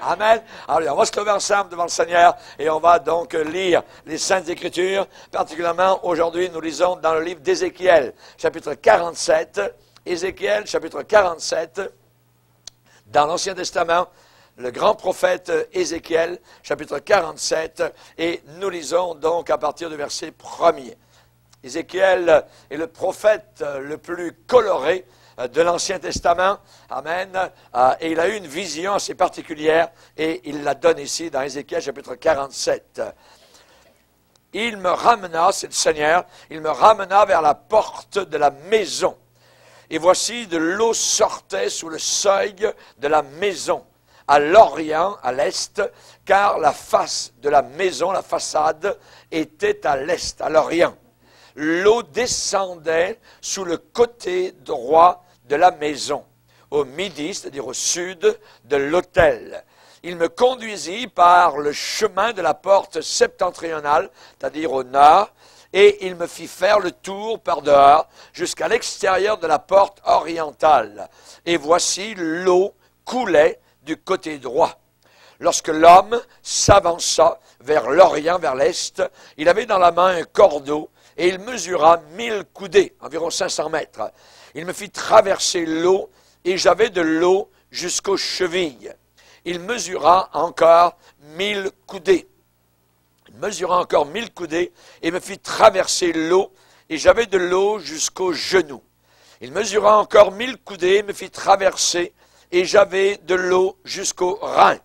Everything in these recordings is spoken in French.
Amen. Alors, on va se lever ensemble devant le Seigneur et on va donc lire les Saintes Écritures. Particulièrement, aujourd'hui, nous lisons dans le livre d'Ézéchiel, chapitre 47. Ézéchiel, chapitre 47, dans l'Ancien Testament, le grand prophète Ézéchiel, chapitre 47, et nous lisons donc à partir du verset 1er. Ézéchiel est le prophète le plus coloré de l'Ancien Testament. Amen. Et il a eu une vision assez particulière et il la donne ici dans Ézéchiel chapitre 47. Il me ramena, c'est le Seigneur, il me ramena vers la porte de la maison. Et voici de l'eau sortait sous le seuil de la maison, à l'orient, à l'est, car la face de la maison, la façade, était à l'est, à l'orient. L'eau descendait sous le côté droit de la maison, au midi, c'est-à-dire au sud de l'autel. Il me conduisit par le chemin de la porte septentrionale, c'est-à-dire au nord, et il me fit faire le tour par dehors jusqu'à l'extérieur de la porte orientale. Et voici l'eau coulait du côté droit. Lorsque l'homme s'avança vers l'orient, vers l'est, il avait dans la main un cordeau, et il mesura 1000 coudées, environ 500 mètres. Il me fit traverser l'eau, et j'avais de l'eau jusqu'aux chevilles. Il mesura encore 1000 coudées. Il mesura encore 1000 coudées, et me fit traverser l'eau, et j'avais de l'eau jusqu'aux genoux. Il mesura encore 1000 coudées, et me fit traverser, et j'avais de l'eau jusqu'aux reins.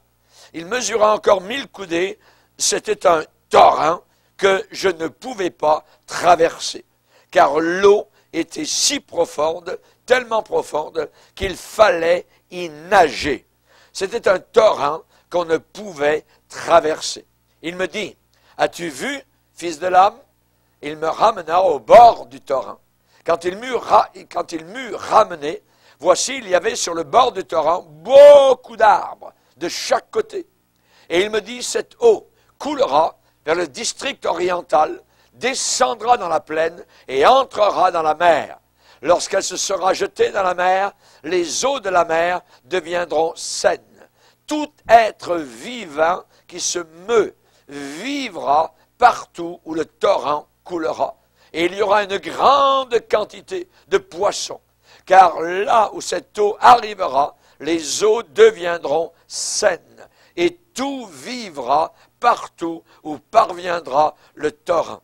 Il mesura encore 1000 coudées, c'était un torrent, que je ne pouvais pas traverser, car l'eau était si profonde, tellement profonde, qu'il fallait y nager. C'était un torrent qu'on ne pouvait traverser. Il me dit, « As-tu vu, fils de l'homme ?» Il me ramena au bord du torrent. Quand il m'eut ramené, voici, il y avait sur le bord du torrent beaucoup d'arbres de chaque côté. Et il me dit, « Cette eau coulera vers le district oriental, descendra dans la plaine et entrera dans la mer. Lorsqu'elle se sera jetée dans la mer, les eaux de la mer deviendront saines. Tout être vivant qui se meut vivra partout où le torrent coulera. Et il y aura une grande quantité de poissons, car là où cette eau arrivera, les eaux deviendront saines, et tout vivra partout où parviendra le torrent.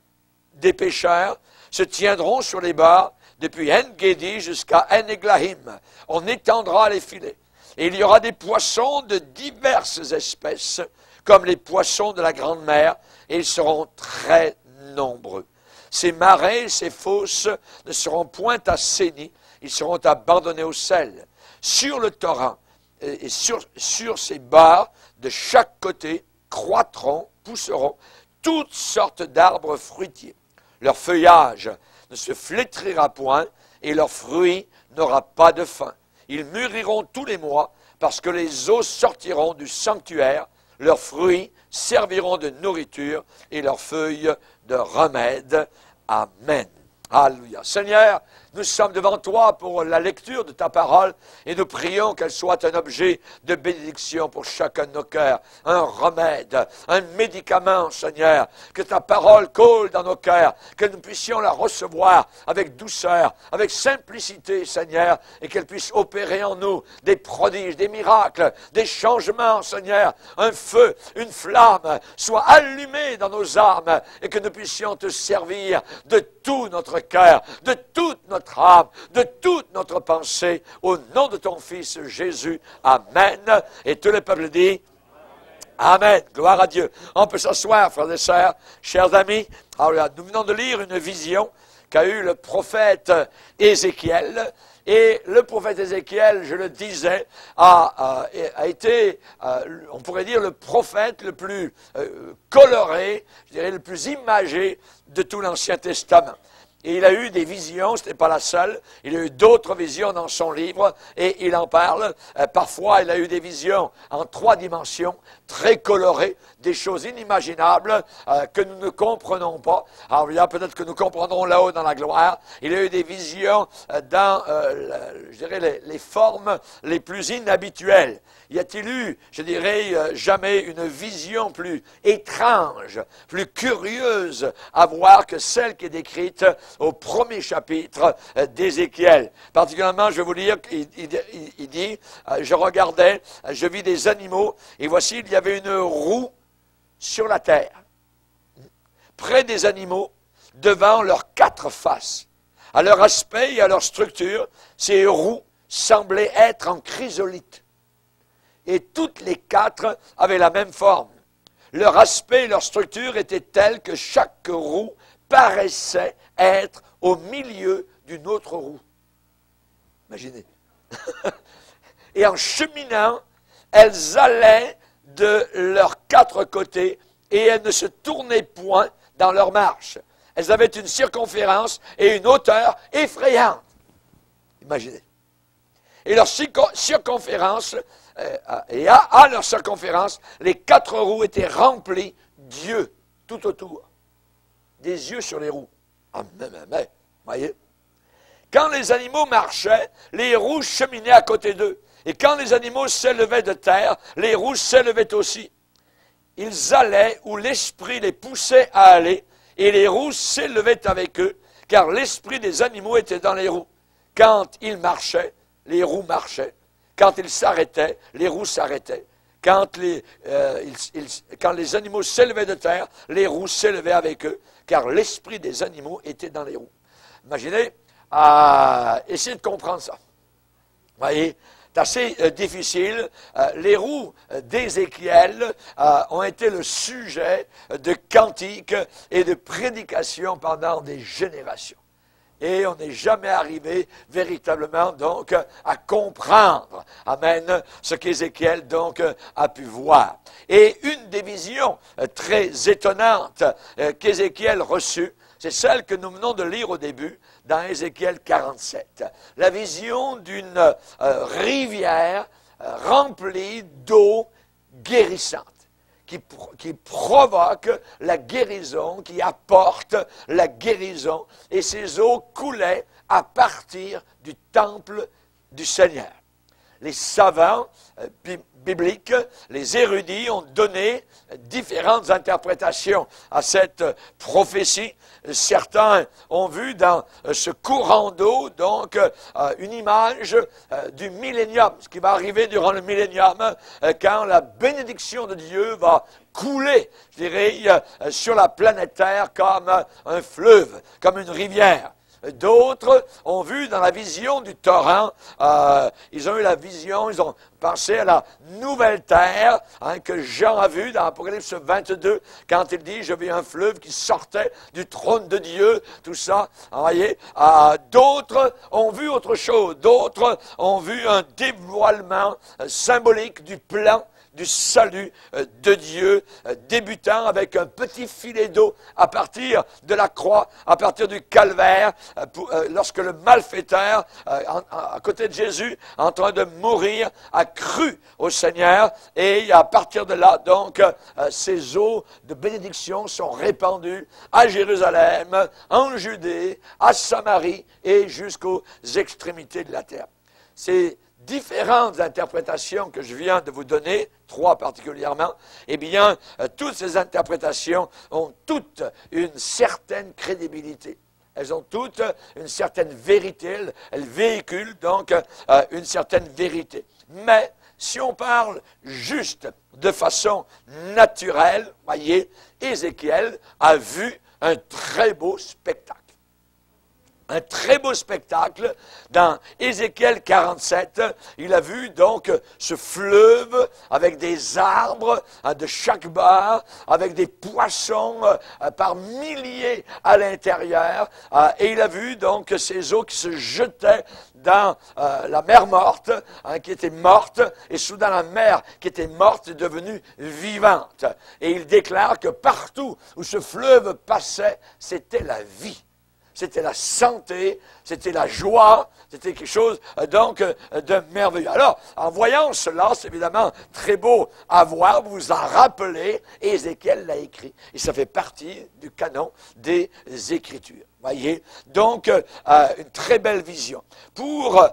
Des pêcheurs se tiendront sur les bords depuis En-Gedi jusqu'à En-Eglahim. On étendra les filets. Et il y aura des poissons de diverses espèces, comme les poissons de la grande mer, et ils seront très nombreux. Ces marais, ces fosses ne seront point assainis, ils seront abandonnés au sel. Sur le torrent et sur ses bords, de chaque côté, croîtront, pousseront toutes sortes d'arbres fruitiers. Leur feuillage ne se flétrira point et leur fruit n'aura pas de fin. Ils mûriront tous les mois parce que les eaux sortiront du sanctuaire. Leurs fruits serviront de nourriture et leurs feuilles de remède. Amen. Alléluia. Seigneur, nous sommes devant toi pour la lecture de ta parole et nous prions qu'elle soit un objet de bénédiction pour chacun de nos cœurs, un remède, un médicament, Seigneur, que ta parole coule dans nos cœurs, que nous puissions la recevoir avec douceur, avec simplicité, Seigneur, et qu'elle puisse opérer en nous des prodiges, des miracles, des changements, Seigneur, un feu, une flamme soit allumée dans nos âmes et que nous puissions te servir de tout notre cœur, de toute notre âme, de toute notre pensée, au nom de ton Fils Jésus. Amen. Et tout le peuple dit Amen. Gloire à Dieu. On peut s'asseoir, frères et sœurs, chers amis. Alors, nous venons de lire une vision qu'a eue le prophète Ézéchiel. Et le prophète Ézéchiel, je le disais, a été, on pourrait dire, le prophète le plus coloré, je dirais le plus imagé de tout l'Ancien Testament. Et il a eu des visions, ce n'était pas la seule. Il a eu d'autres visions dans son livre et il en parle. Parfois, il a eu des visions en 3 dimensions, très colorées, des choses inimaginables que nous ne comprenons pas. Alors, il y a peut-être que nous comprendrons là-haut dans la gloire. Il a eu des visions dans, je dirais, les formes les plus inhabituelles. Y a-t-il eu, je dirais, jamais une vision plus étrange, plus curieuse à voir que celle qui est décrite au premier chapitre d'Ézéchiel? Particulièrement, je vais vous lire, il dit, je regardais, je vis des animaux, et voici, il y avait une roue sur la terre, près des animaux, devant leurs 4 faces. À leur aspect et à leur structure, ces roues semblaient être en chrysolite. Et toutes les 4 avaient la même forme. Leur aspect et leur structure étaient tels que chaque roue paraissait être au milieu d'une autre roue. Imaginez. Et en cheminant, elles allaient de leurs 4 côtés et elles ne se tournaient point dans leur marche. Elles avaient une circonférence et une hauteur effrayantes. Imaginez. Et leur circonférence, et à leur circonférence, les 4 roues étaient remplies d'yeux tout autour. Des yeux sur les roues. Ah, mais, voyez. Quand les animaux marchaient, les roues cheminaient à côté d'eux. Et quand les animaux s'élevaient de terre, les roues s'élevaient aussi. Ils allaient où l'esprit les poussait à aller, et les roues s'élevaient avec eux, car l'esprit des animaux était dans les roues. Quand ils marchaient, les roues marchaient. Quand ils s'arrêtaient, les roues s'arrêtaient. Quand les animaux s'élevaient de terre, les roues s'élevaient avec eux, car l'esprit des animaux était dans les roues. Imaginez, essayez de comprendre ça. Vous voyez, c'est assez difficile. Les roues d'Ézéchiel ont été le sujet de cantiques et de prédications pendant des générations. Et on n'est jamais arrivé véritablement donc à comprendre, amen, ce qu'Ézéchiel donc a pu voir. Et une des visions très étonnantes qu'Ézéchiel reçut, c'est celle que nous venons de lire au début dans Ézéchiel 47. La vision d'une rivière remplie d'eau guérissante. Qui provoque la guérison, qui apporte la guérison. Et ces eaux coulaient à partir du temple du Seigneur. Les savants bibliques, les érudits ont donné différentes interprétations à cette prophétie. Certains ont vu dans ce courant d'eau, donc, une image du millénium, ce qui va arriver durant le millénium, quand la bénédiction de Dieu va couler, je dirais, sur la planète Terre comme un fleuve, comme une rivière. D'autres ont vu dans la vision du torrent, ils ont eu la vision, ils ont pensé à la nouvelle terre que Jean a vue dans Apocalypse 22, quand il dit « Je vis un fleuve qui sortait du trône de Dieu », tout ça, vous voyez. D'autres ont vu autre chose, d'autres ont vu un dévoilement symbolique du plan du salut de Dieu, débutant avec un petit filet d'eau à partir de la croix, à partir du calvaire, lorsque le malfaiteur, à côté de Jésus, en train de mourir, a cru au Seigneur, et à partir de là, donc, ces eaux de bénédiction sont répandues à Jérusalem, en Judée, à Samarie, et jusqu'aux extrémités de la terre. C'est différentes interprétations que je viens de vous donner, 3 particulièrement, eh bien, toutes ces interprétations ont toutes une certaine crédibilité. Elles ont toutes une certaine vérité, elles véhiculent donc une certaine vérité. Mais, si on parle juste de façon naturelle, voyez, Ézéchiel a vu un très beau spectacle. Un très beau spectacle dans Ézéchiel 47. Il a vu donc ce fleuve avec des arbres de chaque bord, avec des poissons par milliers à l'intérieur. Et il a vu donc ces eaux qui se jetaient dans la mer morte, qui était morte, et soudain la mer qui était morte est devenue vivante. Et il déclare que partout où ce fleuve passait, c'était la vie. c'était la santé, c'était la joie, c'était quelque chose donc de merveilleux. Alors, en voyant cela, c'est évidemment très beau à voir, vous vous en rappelez, et Ézéchiel l'a écrit. Et ça fait partie du canon des Écritures. Voyez, donc une très belle vision. Pour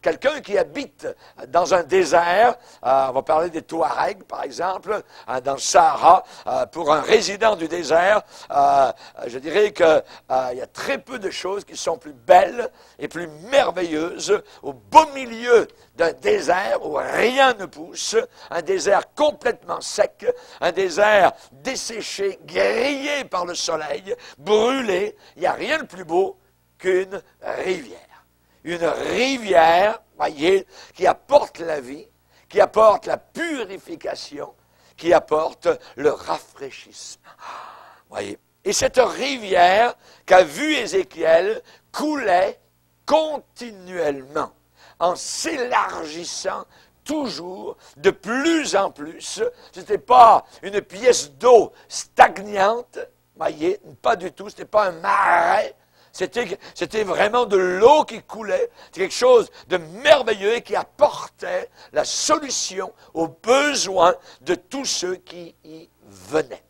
quelqu'un qui habite dans un désert, on va parler des Touaregs par exemple, dans le Sahara, pour un résident du désert, je dirais qu'il y a très peu de choses qui sont plus belles et plus merveilleuses au beau milieu d'un désert où rien ne pousse, un désert complètement sec, un désert desséché, grillé par le soleil, brûlé. Il n'y a rien de plus beau qu'une rivière. Une rivière, voyez, qui apporte la vie, qui apporte la purification, qui apporte le rafraîchissement. Voyez. Et cette rivière qu'a vue Ézéchiel coulait continuellement, en s'élargissant toujours de plus en plus. Ce n'était pas une pièce d'eau stagnante, voyez, pas du tout, ce n'était pas un marais, c'était vraiment de l'eau qui coulait, c'est quelque chose de merveilleux et qui apportait la solution aux besoins de tous ceux qui y venaient.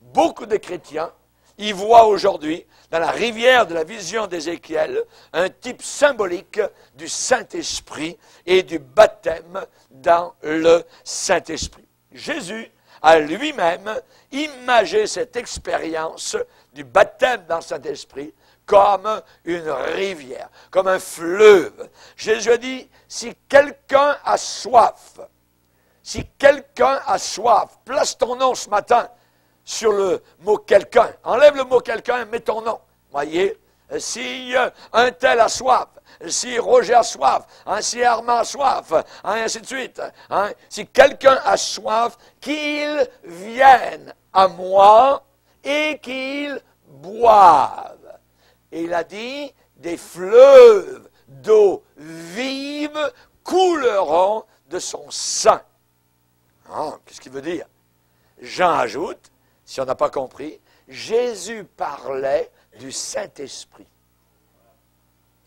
Beaucoup de chrétiens y voient aujourd'hui, dans la rivière de la vision d'Ézéchiel, un type symbolique du Saint-Esprit et du baptême dans le Saint-Esprit. Jésus a lui-même imagé cette expérience du baptême dans le Saint-Esprit comme une rivière, comme un fleuve. Jésus a dit, si quelqu'un a soif, place ton nom ce matin sur le mot quelqu'un. Enlève le mot quelqu'un, mets ton nom. Voyez, si un tel a soif, si Roger a soif, si Armand a soif, ainsi de suite. Si quelqu'un a soif, qu'il vienne à moi et qu'il boive. Et il a dit, des fleuves d'eau vive couleront de son sein. Qu'est-ce qu'il veut dire? Jean ajoute, si on n'a pas compris, Jésus parlait du Saint-Esprit.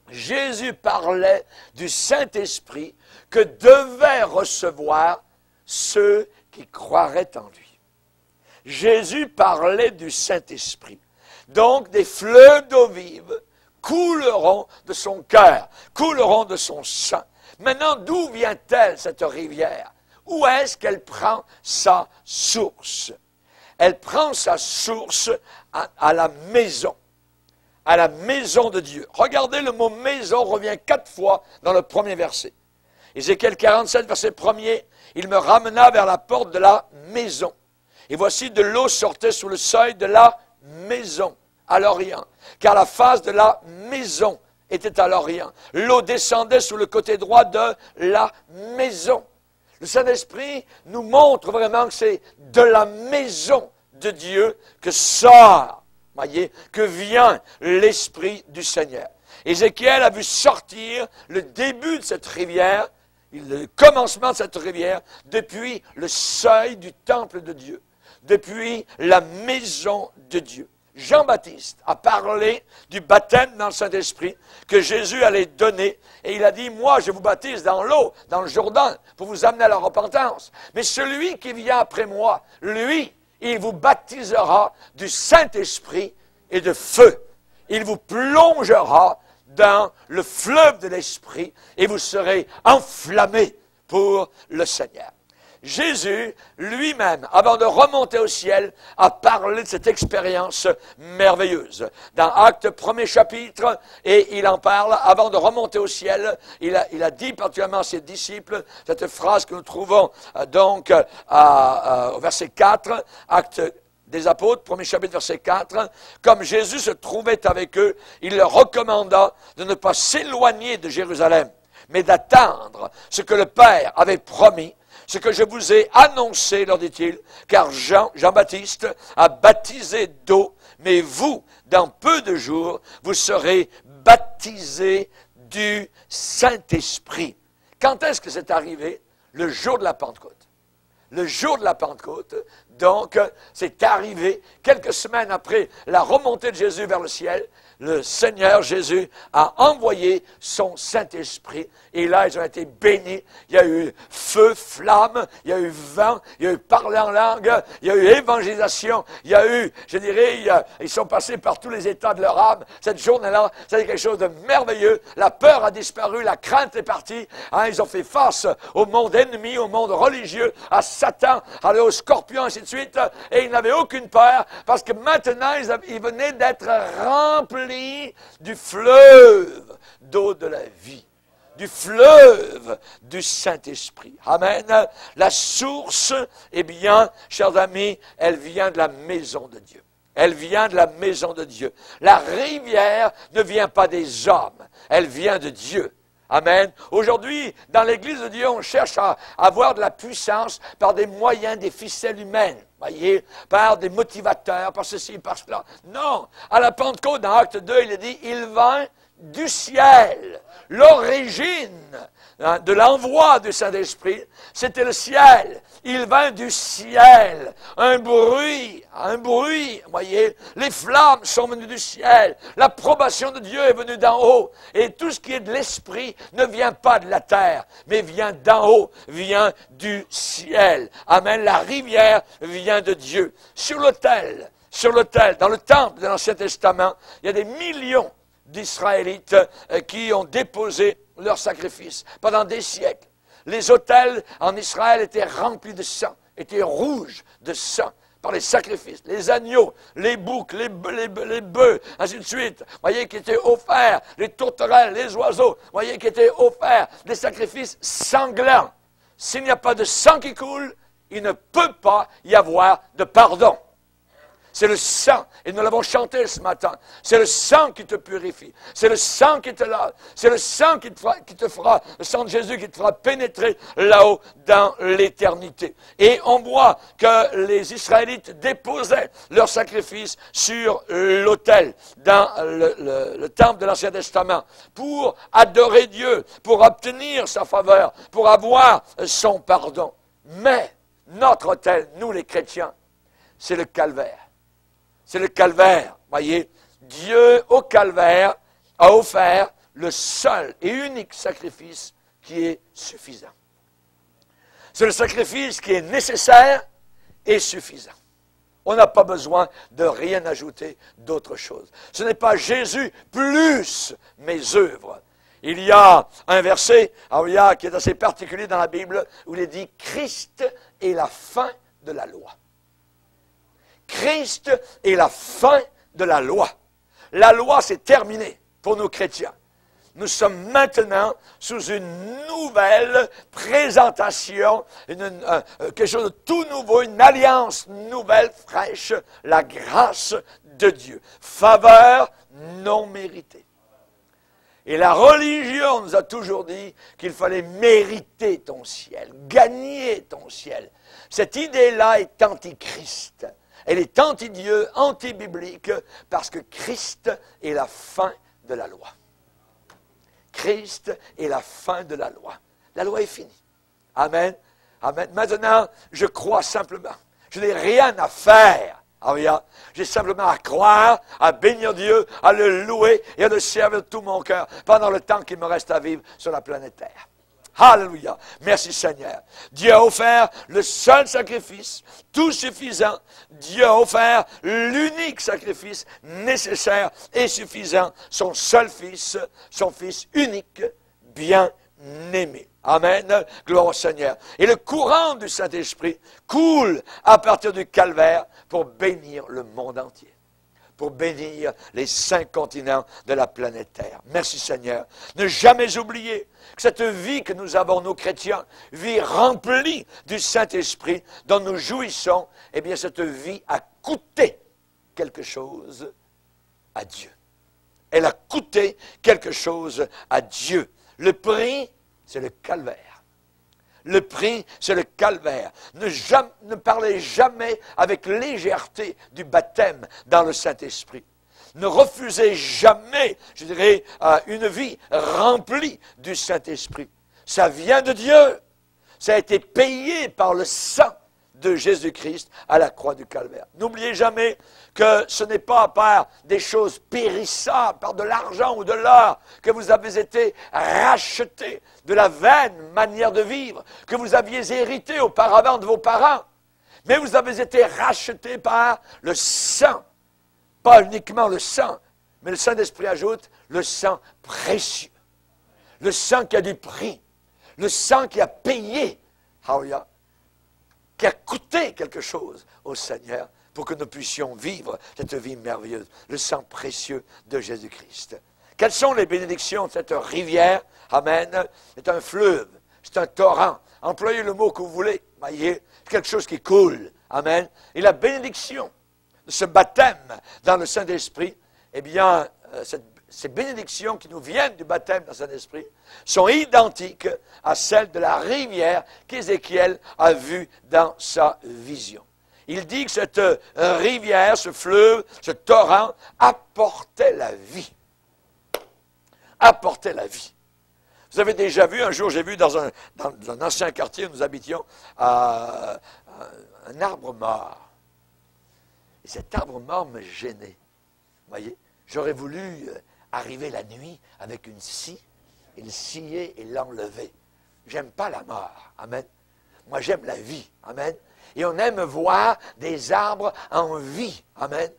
Jésus parlait du Saint-Esprit que devaient recevoir ceux qui croiraient en lui. Jésus parlait du Saint-Esprit. Donc, des fleuves d'eau vive couleront de son cœur, couleront de son sang. Maintenant, d'où vient-elle cette rivière? Où est-ce qu'elle prend sa source? Elle prend sa source à la maison de Dieu. Regardez, le mot maison revient 4 fois dans le premier verset. Ézéchiel 47, verset 1er, il me ramena vers la porte de la maison. Et voici de l'eau sortait sous le seuil de la maison, à l'Orient, car la face de la maison était à l'Orient. L'eau descendait sous le côté droit de la maison. Le Saint-Esprit nous montre vraiment que c'est de la maison de Dieu que sort, voyez, que vient l'Esprit du Seigneur. Ézéchiel a vu sortir le début de cette rivière, le commencement de cette rivière, depuis le seuil du temple de Dieu, depuis la maison de Dieu. Jean-Baptiste a parlé du baptême dans le Saint-Esprit que Jésus allait donner. Et il a dit, moi je vous baptise dans l'eau, dans le Jourdain, pour vous amener à la repentance. Mais celui qui vient après moi, lui, il vous baptisera du Saint-Esprit et de feu. Il vous plongera dans le fleuve de l'Esprit et vous serez enflammés pour le Seigneur. Jésus, lui-même, avant de remonter au ciel, a parlé de cette expérience merveilleuse. Dans Actes 1er chapitre, et il en parle, avant de remonter au ciel, il a dit particulièrement à ses disciples, cette phrase que nous trouvons donc au verset 4, Actes des Apôtres, 1er chapitre, verset 4, comme Jésus se trouvait avec eux, il leur recommanda de ne pas s'éloigner de Jérusalem, mais d'attendre ce que le Père avait promis, ce que je vous ai annoncé, leur dit-il, car Jean-Baptiste a baptisé d'eau, mais vous, dans peu de jours, vous serez baptisés du Saint-Esprit. Quand est-ce que c'est arrivé? Le jour de la Pentecôte. Le jour de la Pentecôte, donc, c'est arrivé quelques semaines après la remontée de Jésus vers le ciel. le Seigneur Jésus a envoyé son Saint-Esprit. Et là, ils ont été bénis. Il y a eu feu, flamme, il y a eu vent, il y a eu parler en langue, il y a eu évangélisation, il y a eu, je dirais, ils sont passés par tous les états de leur âme. Cette journée-là, c'était quelque chose de merveilleux. La peur a disparu, la crainte est partie. Hein, ils ont fait face au monde ennemi, au monde religieux, à Satan, aux scorpions, ainsi de suite. Et ils n'avaient aucune peur parce que maintenant, ils venaient d'être remplis du fleuve d'eau de la vie, du fleuve du Saint-Esprit. Amen. La source, eh bien, chers amis, elle vient de la maison de Dieu. Elle vient de la maison de Dieu. La rivière ne vient pas des hommes, elle vient de Dieu. Amen. Aujourd'hui, dans l'Église de Dieu, on cherche à avoir de la puissance par des moyens, des ficelles humaines. Voyez, par des motivateurs, par ceci, par cela. Non, à la Pentecôte, dans Acte 2, il est dit, il vint du ciel. L'origine de l'envoi du Saint-Esprit, c'était le ciel. Il vint du ciel. Un bruit, voyez. Les flammes sont venues du ciel. L'approbation de Dieu est venue d'en haut. Et tout ce qui est de l'Esprit ne vient pas de la terre, mais vient d'en haut, vient du ciel. Amen. La rivière vient de Dieu. Sur l'autel, dans le temple de l'Ancien Testament, il y a des millions d'Israélites qui ont déposé leurs sacrifices pendant des siècles. Les autels en Israël étaient remplis de sang, étaient rouges de sang par les sacrifices, les agneaux, les boucs, les bœufs, ainsi de suite. Voyez, qui étaient offerts, les tourterelles, les oiseaux, voyez, qui étaient offerts, des sacrifices sanglants. S'il n'y a pas de sang qui coule, il ne peut pas y avoir de pardon. C'est le sang, et nous l'avons chanté ce matin, c'est le sang qui te purifie, c'est le sang qui te lave, c'est le sang qui te fera, le sang de Jésus qui te fera pénétrer là-haut dans l'éternité. Et on voit que les Israélites déposaient leurs sacrifices sur l'autel, dans le temple de l'Ancien Testament, pour adorer Dieu, pour obtenir sa faveur, pour avoir son pardon. Mais notre autel, nous les chrétiens, c'est le calvaire. C'est le calvaire, voyez. Dieu, au calvaire, a offert le seul et unique sacrifice qui est suffisant. C'est le sacrifice qui est nécessaire et suffisant. On n'a pas besoin de rien ajouter d'autre chose. Ce n'est pas Jésus plus mes œuvres. Il y a un verset qui est assez particulier dans la Bible où il est dit « Christ est la fin de la loi ». Christ est la fin de la loi. La loi, c'est terminé pour nous chrétiens. Nous sommes maintenant sous une nouvelle présentation, quelque chose de tout nouveau, une alliance nouvelle, fraîche, la grâce de Dieu. Faveur non méritée. Et la religion nous a toujours dit qu'il fallait mériter ton ciel, gagner ton ciel. Cette idée-là est antichrist. Elle est anti-Dieu, anti-biblique, parce que Christ est la fin de la loi. Christ est la fin de la loi. La loi est finie. Amen. Amen. Maintenant, je crois simplement. Je n'ai rien à faire. J'ai simplement à croire, à bénir Dieu, à le louer et à le servir de tout mon cœur pendant le temps qu'il me reste à vivre sur la planète Terre. Alléluia. Merci Seigneur. Dieu a offert le seul sacrifice, tout suffisant. Dieu a offert l'unique sacrifice nécessaire et suffisant. Son seul fils, son fils unique, bien-aimé. Amen. Gloire au Seigneur. Et le courant du Saint-Esprit coule à partir du calvaire pour bénir le monde entier. Pour bénir les 5 continents de la planète Terre. Merci Seigneur. Ne jamais oublier que cette vie que nous avons, nous chrétiens, vie remplie du Saint-Esprit dont nous jouissons, eh bien cette vie a coûté quelque chose à Dieu. Elle a coûté quelque chose à Dieu. Le prix, c'est le calvaire. Le prix, c'est le calvaire. Ne parlez jamais avec légèreté du baptême dans le Saint-Esprit. Ne refusez jamais, je dirais, une vie remplie du Saint-Esprit. Ça vient de Dieu. Ça a été payé par le sang de Jésus-Christ à la croix du Calvaire. N'oubliez jamais que ce n'est pas par des choses périssables, par de l'argent ou de l'or, que vous avez été rachetés de la vaine manière de vivre, que vous aviez hérité auparavant de vos parents, mais vous avez été rachetés par le sang, pas uniquement le sang, mais le Saint-Esprit ajoute le sang précieux, le sang qui a du prix, le sang qui a payé, hallelujah, qui a coûté quelque chose au Seigneur pour que nous puissions vivre cette vie merveilleuse, le sang précieux de Jésus-Christ. Quelles sont les bénédictions de cette rivière? Amen. C'est un fleuve, c'est un torrent. Employez le mot que vous voulez, voyez, c'est quelque chose qui coule. Amen. Et la bénédiction de ce baptême dans le Saint-Esprit, eh bien, ces bénédictions qui nous viennent du baptême dans le Saint-Esprit sont identiques à celles de la rivière qu'Ézéchiel a vue dans sa vision. Il dit que cette rivière, ce fleuve, ce torrent apportait la vie. Apportait la vie. Vous avez déjà vu, un jour j'ai vu dans un ancien quartier où nous habitions, un arbre mort. Et cet arbre mort me gênait. Vous voyez, j'aurais voulu arriver la nuit avec une scie, et le scier et l'enlever. J'aime pas la mort. Amen. Moi, j'aime la vie. Amen. Et on aime voir des arbres en vie. Amen.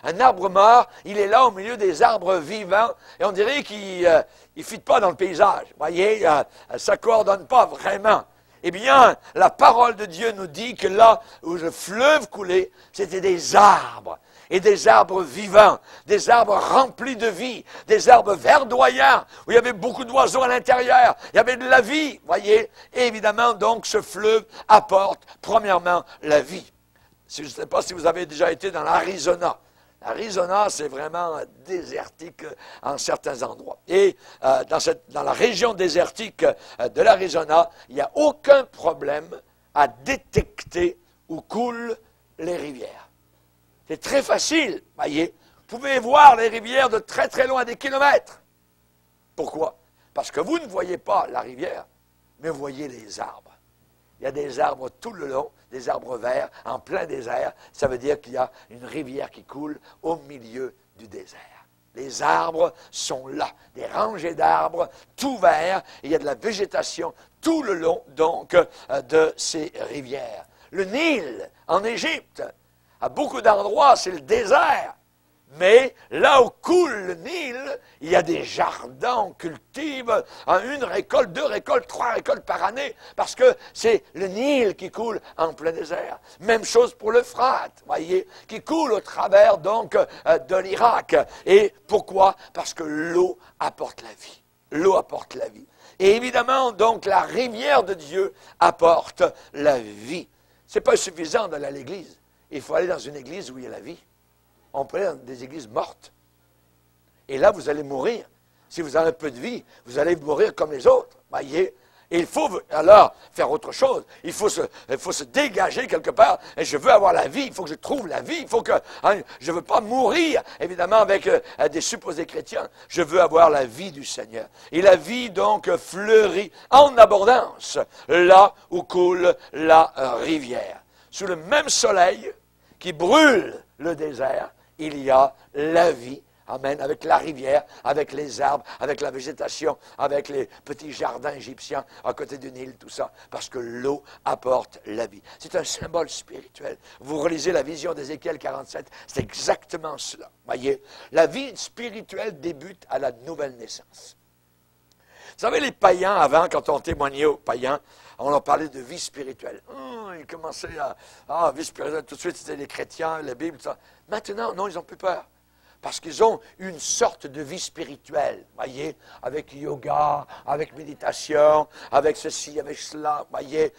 Un arbre mort, il est là au milieu des arbres vivants, et on dirait qu'il ne fit pas dans le paysage. Vous voyez, ça ne coordonne pas vraiment. Eh bien, la parole de Dieu nous dit que là où le fleuve coulait, c'était des arbres. Et des arbres vivants, des arbres remplis de vie, des arbres verdoyants, où il y avait beaucoup d'oiseaux à l'intérieur, il y avait de la vie, voyez. Et évidemment, donc, ce fleuve apporte, premièrement, la vie. Je ne sais pas si vous avez déjà été dans l'Arizona. L'Arizona, c'est vraiment désertique en certains endroits. Et dans la région désertique de l'Arizona, il n'y a aucun problème à détecter où coulent les rivières. C'est très facile, voyez. Vous pouvez voir les rivières de très très loin, des kilomètres. Pourquoi? Parce que vous ne voyez pas la rivière, mais vous voyez les arbres. Il y a des arbres tout le long, des arbres verts, en plein désert. Ça veut dire qu'il y a une rivière qui coule au milieu du désert. Les arbres sont là, des rangées d'arbres, tout verts, et il y a de la végétation tout le long, donc, de ces rivières. Le Nil, en Égypte, à beaucoup d'endroits, c'est le désert. Mais là où coule le Nil, il y a des jardins, on cultive une récolte, 2 récoltes, 3 récoltes par année, parce que c'est le Nil qui coule en plein désert. Même chose pour l'Euphrate, voyez, qui coule au travers donc de l'Irak. Et pourquoi? Parce que l'eau apporte la vie. L'eau apporte la vie. Et évidemment, donc, la rivière de Dieu apporte la vie. Ce n'est pas suffisant d'aller à l'église. Il faut aller dans une église où il y a la vie. On peut aller dans des églises mortes. Et là, vous allez mourir. Si vous avez un peu de vie, vous allez mourir comme les autres. Voyez? Et il faut alors faire autre chose. Il faut se dégager quelque part. Et je veux avoir la vie. Il faut que je trouve la vie. Il faut que je ne veux pas mourir, évidemment, avec des supposés chrétiens. Je veux avoir la vie du Seigneur. Et la vie, donc, fleurit en abondance là où coule la rivière. Sous le même soleil qui brûle le désert, il y a la vie. Amen, avec la rivière, avec les arbres, avec la végétation, avec les petits jardins égyptiens à côté du Nil, tout ça, parce que l'eau apporte la vie. C'est un symbole spirituel. Vous relisez la vision d'Ézéchiel 47, c'est exactement cela. Voyez, la vie spirituelle débute à la nouvelle naissance. Vous savez, les païens, avant, quand on témoignait aux païens, on leur parlait de vie spirituelle. Ils commençaient à vie spirituelle, tout de suite, c'était les chrétiens, la Bible, tout ça. Maintenant, non, ils n'ont plus peur. Parce qu'ils ont une sorte de vie spirituelle, voyez, avec yoga, avec méditation, avec ceci, avec cela, voyez.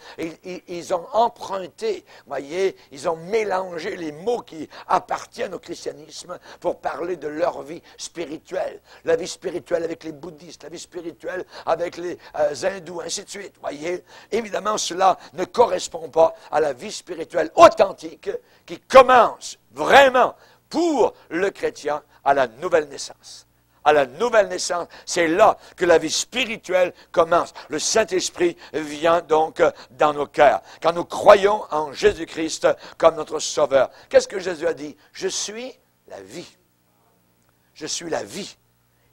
Ils ont emprunté, voyez, ils ont mélangé les mots qui appartiennent au christianisme pour parler de leur vie spirituelle. La vie spirituelle avec les bouddhistes, la vie spirituelle avec les hindous, ainsi de suite, voyez. Évidemment, cela ne correspond pas à la vie spirituelle authentique qui commence vraiment pour le chrétien à la nouvelle naissance. à la nouvelle naissance, c'est là que la vie spirituelle commence. Le Saint-Esprit vient donc dans nos cœurs. Quand nous croyons en Jésus-Christ comme notre Sauveur. Qu'est-ce que Jésus a dit? Je suis la vie. Je suis la vie.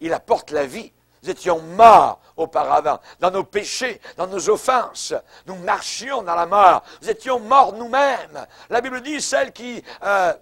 Il apporte la vie. Nous étions morts auparavant, dans nos péchés, dans nos offenses. Nous marchions dans la mort. Nous étions morts nous-mêmes. La Bible dit, celle qui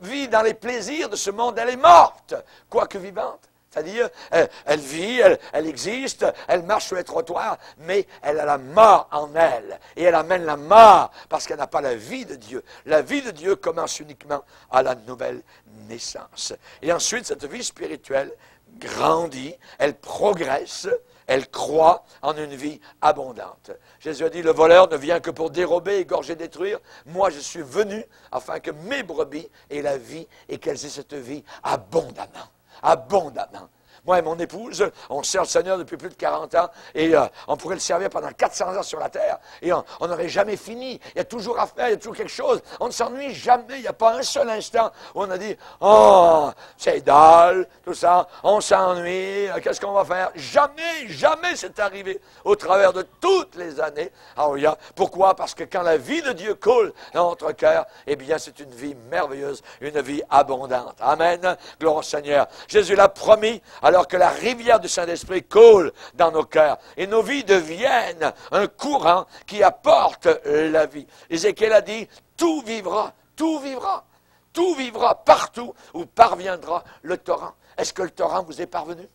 vit dans les plaisirs de ce monde, elle est morte, quoique vivante. C'est-à-dire, elle vit, elle existe, elle marche sur les trottoirs, mais elle a la mort en elle. Et elle amène la mort parce qu'elle n'a pas la vie de Dieu. La vie de Dieu commence uniquement à la nouvelle naissance. Et ensuite, cette vie spirituelle grandit, elle progresse, elle croît en une vie abondante. Jésus a dit, le voleur ne vient que pour dérober, égorger, détruire. Moi, je suis venu afin que mes brebis aient la vie et qu'elles aient cette vie abondamment. Abondamment. Moi et mon épouse, on sert le Seigneur depuis plus de 40 ans et on pourrait le servir pendant 400 ans sur la terre et on n'aurait jamais fini. Il y a toujours à faire, il y a toujours quelque chose. On ne s'ennuie jamais. Il n'y a pas un seul instant où on a dit « Oh, c'est dalle, tout ça, on s'ennuie, qu'est-ce qu'on va faire? » Jamais, jamais c'est arrivé au travers de toutes les années. Alléluia. Pourquoi? Parce que quand la vie de Dieu coule dans notre cœur, eh bien c'est une vie merveilleuse, une vie abondante. Amen. Gloire au Seigneur. Jésus l'a promis, alors que la rivière du Saint-Esprit coule dans nos cœurs. Et nos vies deviennent un courant qui apporte la vie. Ézéchiel a dit, tout vivra, tout vivra, tout vivra partout où parviendra le torrent. Est-ce que le torrent vous est parvenu?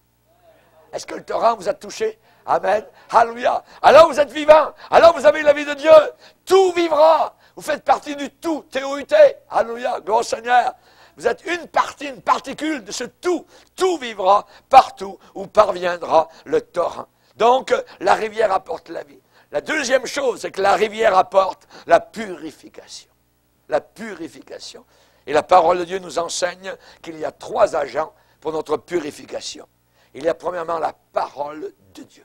Est-ce que le torrent vous a touché? Amen. Alléluia. Alors vous êtes vivant. Alors vous avez la vie de Dieu. Tout vivra. Vous faites partie du tout. T-O-U-T. Alléluia. Gloire au Seigneur. Vous êtes une partie, une particule de ce tout. Tout vivra partout où parviendra le torrent. Donc, la rivière apporte la vie. La deuxième chose, c'est que la rivière apporte la purification. La purification. Et la parole de Dieu nous enseigne qu'il y a 3 agents pour notre purification. Il y a premièrement la parole de Dieu.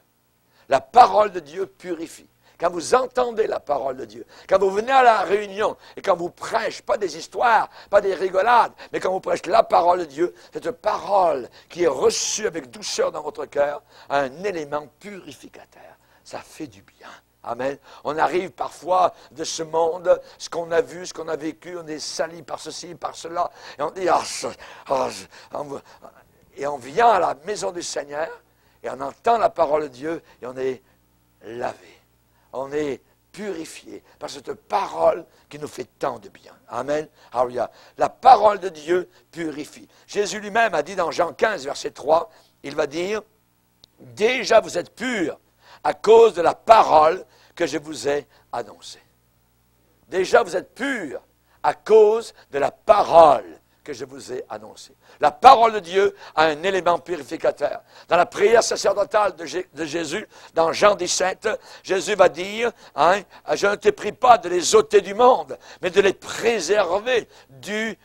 La parole de Dieu purifie. Quand vous entendez la parole de Dieu, quand vous venez à la réunion et quand vous prêchez, pas des histoires, pas des rigolades, mais quand vous prêchez la parole de Dieu, cette parole qui est reçue avec douceur dans votre cœur a un élément purificateur. Ça fait du bien. Amen. On arrive parfois de ce monde, ce qu'on a vu, ce qu'on a vécu, on est sali par ceci, par cela, et on dit, et on vient à la maison du Seigneur, et on entend la parole de Dieu, et on est lavé. On est purifié par cette parole qui nous fait tant de bien. Amen. Alléluia. La parole de Dieu purifie. Jésus lui-même a dit dans Jean 15, verset 3, il va dire, « Déjà vous êtes purs à cause de la parole que je vous ai annoncée. » Déjà vous êtes purs à cause de la parole que je vous ai annoncée. La parole de Dieu a un élément purificateur. Dans la prière sacerdotale de Jésus, dans Jean 17, Jésus va dire, hein, « Je ne t'ai pris pas de les ôter du monde, mais de les préserver du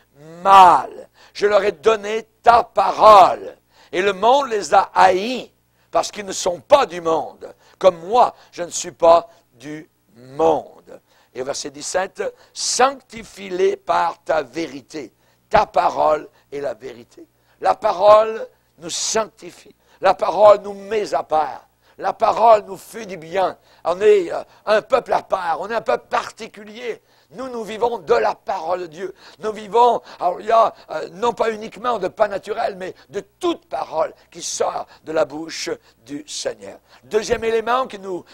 mal. Je leur ai donné ta parole, et le monde les a haïs, parce qu'ils ne sont pas du monde, comme moi, je ne suis pas du monde. » Et au verset 17, « Sanctifie-les par ta vérité. » Ta parole est la vérité. La parole nous sanctifie. La parole nous met à part. La parole nous fait du bien. On est un peuple à part. On est un peuple particulier. Nous vivons de la parole de Dieu. Nous vivons, alors il y a non pas uniquement de pas naturel, mais de toute parole qui sort de la bouche du Seigneur. Deuxième élément qui nous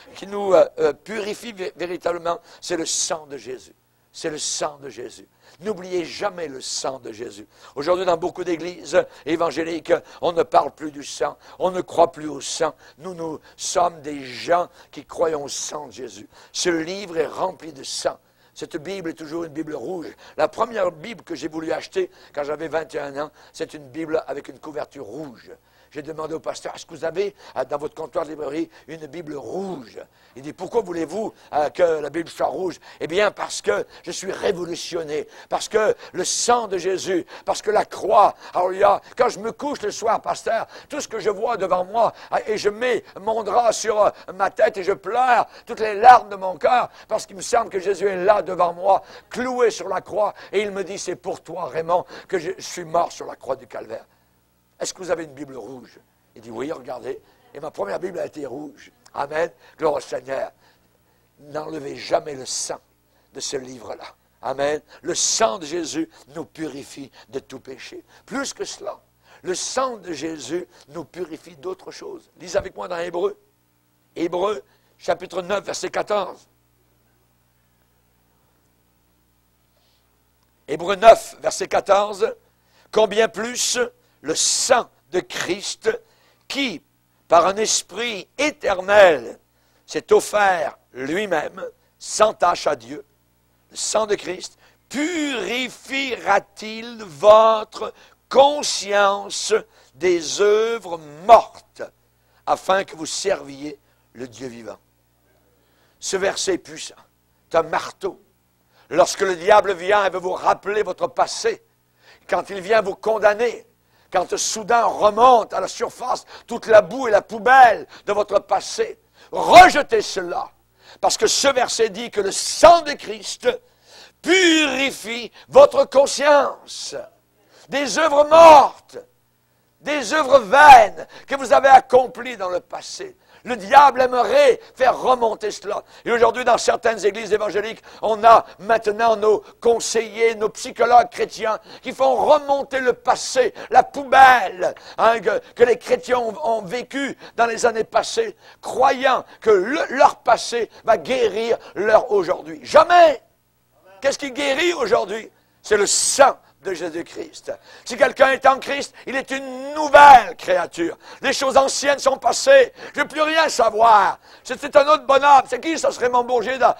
purifie véritablement, c'est le sang de Jésus. C'est le sang de Jésus. N'oubliez jamais le sang de Jésus. Aujourd'hui, dans beaucoup d'églises évangéliques, on ne parle plus du sang. On ne croit plus au sang. Nous sommes des gens qui croyons au sang de Jésus. Ce livre est rempli de sang. Cette Bible est toujours une Bible rouge. La première Bible que j'ai voulu acheter quand j'avais 21 ans, c'est une Bible avec une couverture rouge. J'ai demandé au pasteur, est-ce que vous avez dans votre comptoir de librairie une Bible rouge? Il dit, pourquoi voulez-vous que la Bible soit rouge? Eh bien, parce que je suis révolutionné, parce que le sang de Jésus, parce que la croix, alléluia, quand je me couche le soir, pasteur, tout ce que je vois devant moi, et je mets mon drap sur ma tête et je pleure toutes les larmes de mon cœur, parce qu'il me semble que Jésus est là devant moi, cloué sur la croix, et il me dit, c'est pour toi, Raymond, que je suis mort sur la croix du Calvaire. Est-ce que vous avez une Bible rouge? Il dit, oui, regardez. Et ma première Bible a été rouge. Amen. Gloire au Seigneur. N'enlevez jamais le sang de ce livre-là. Amen. Le sang de Jésus nous purifie de tout péché. Plus que cela, le sang de Jésus nous purifie d'autres choses. Lisez avec moi dans Hébreux. Hébreux, chapitre 9, verset 14. Hébreux 9, verset 14. Combien plus le sang de Christ qui, par un esprit éternel, s'est offert lui-même, sans tache à Dieu, le sang de Christ, purifiera-t-il votre conscience des œuvres mortes, afin que vous serviez le Dieu vivant. Ce verset est puissant. C'est un marteau. Lorsque le diable vient et veut vous rappeler votre passé, quand il vient vous condamner, quand soudain remonte à la surface toute la boue et la poubelle de votre passé, rejetez cela. Parce que ce verset dit que le sang de Christ purifie votre conscience des œuvres mortes, des œuvres vaines que vous avez accomplies dans le passé. Le diable aimerait faire remonter cela. Et aujourd'hui, dans certaines églises évangéliques, on a maintenant nos conseillers, nos psychologues chrétiens qui font remonter le passé, la poubelle que les chrétiens ont vécu dans les années passées, croyant que leur passé va guérir leur aujourd'hui. Jamais! Qu'est-ce qui guérit aujourd'hui? C'est le sang de Jésus-Christ. Si quelqu'un est en Christ, il est une nouvelle créature. Les choses anciennes sont passées. Je ne veux plus rien savoir. C'était un autre bonhomme. C'est qui, ça serait mon bourgeois dans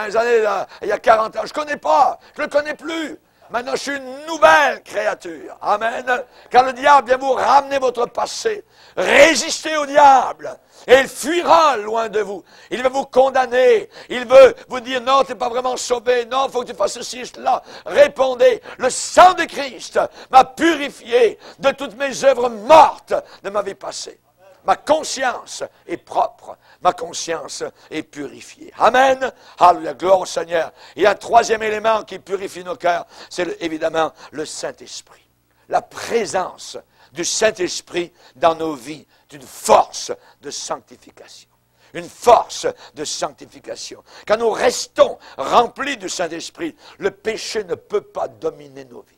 les années, il y a 40 ans? Je ne connais pas. Je ne le connais plus. Maintenant, je suis une nouvelle créature. Amen. Quand le diable vient vous ramener votre passé, résistez au diable. Et il fuira loin de vous. Il veut vous condamner. Il veut vous dire, non, tu n'es pas vraiment sauvé. Non, il faut que tu fasses ceci et cela. Répondez, le sang de Christ m'a purifié de toutes mes œuvres mortes de ma vie passée. Ma conscience est propre. Ma conscience est purifiée. Amen. Alléluia. Gloire au Seigneur. Il y a un troisième élément qui purifie nos cœurs. C'est évidemment le Saint-Esprit. La présence du Saint-Esprit dans nos vies. Une force de sanctification. Une force de sanctification. Quand nous restons remplis du Saint-Esprit, le péché ne peut pas dominer nos vies.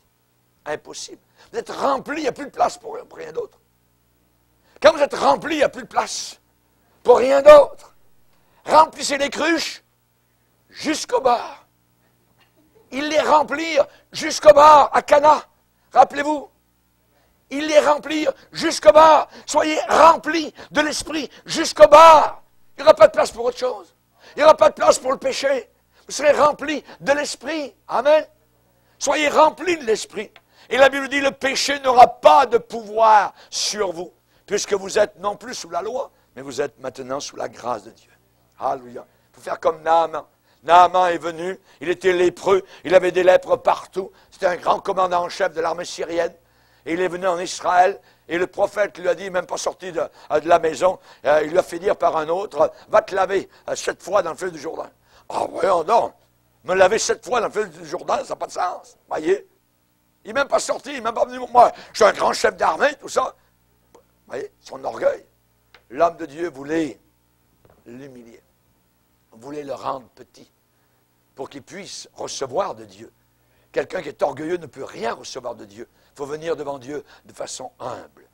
Impossible. Vous êtes remplis, il n'y a plus de place pour rien d'autre. Quand vous êtes remplis, il n'y a plus de place pour rien d'autre. Remplissez les cruches jusqu'au bord. Ils les remplirent jusqu'au bord à Cana. Rappelez-vous. Ils les remplirent jusqu'au bord. Soyez remplis de l'Esprit jusqu'au bord. Il n'y aura pas de place pour autre chose. Il n'y aura pas de place pour le péché. Vous serez remplis de l'Esprit. Amen. Soyez remplis de l'Esprit. Et la Bible dit, le péché n'aura pas de pouvoir sur vous, puisque vous êtes non plus sous la loi, mais vous êtes maintenant sous la grâce de Dieu. Alléluia. Il faut faire comme Naaman. Naaman est venu, il était lépreux, il avait des lèpres partout. C'était un grand commandant en chef de l'armée syrienne. Et il est venu en Israël, et le prophète lui a dit, même pas sorti de la maison, il lui a fait dire par un autre, va te laver 7 fois dans le fleuve du Jourdain. Ah, voyons donc, me laver 7 fois dans le fleuve du Jourdain, ça n'a pas de sens. Voyez, il n'est même pas sorti, il n'est même pas venu, moi, je suis un grand chef d'armée, tout ça. Voyez, son orgueil. L'homme de Dieu voulait l'humilier, voulait le rendre petit, pour qu'il puisse recevoir de Dieu. Quelqu'un qui est orgueilleux ne peut rien recevoir de Dieu. Il faut venir devant Dieu de façon humble.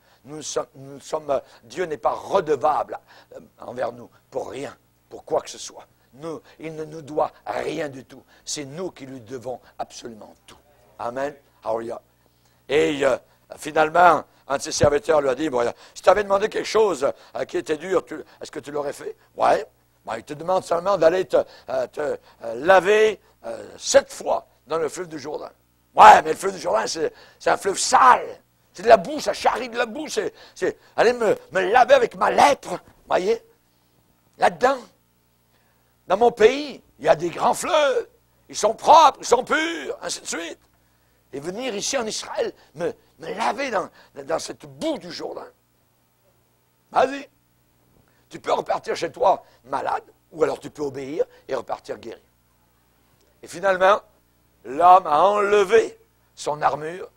Dieu n'est pas redevable envers nous pour rien, pour quoi que ce soit. Il ne nous doit rien du tout. C'est nous qui lui devons absolument tout. Amen. Alléluia. Et finalement, un de ses serviteurs lui a dit, bon, si tu avais demandé quelque chose qui était dur, est-ce que tu l'aurais fait? Ouais. Ben, il te demande seulement d'aller te laver 7 fois dans le fleuve du Jourdain. Ouais, mais le fleuve du Jourdain, c'est un fleuve sale. C'est de la boue, ça charrie de la boue. C'est aller me laver avec ma lèpre, voyez, là-dedans. Dans mon pays, il y a des grands fleuves. Ils sont propres, ils sont purs, ainsi de suite. Et venir ici en Israël, me laver dans cette boue du Jourdain. Vas-y. Tu peux repartir chez toi malade, ou alors tu peux obéir et repartir guéri. Et finalement, l'homme a enlevé son armure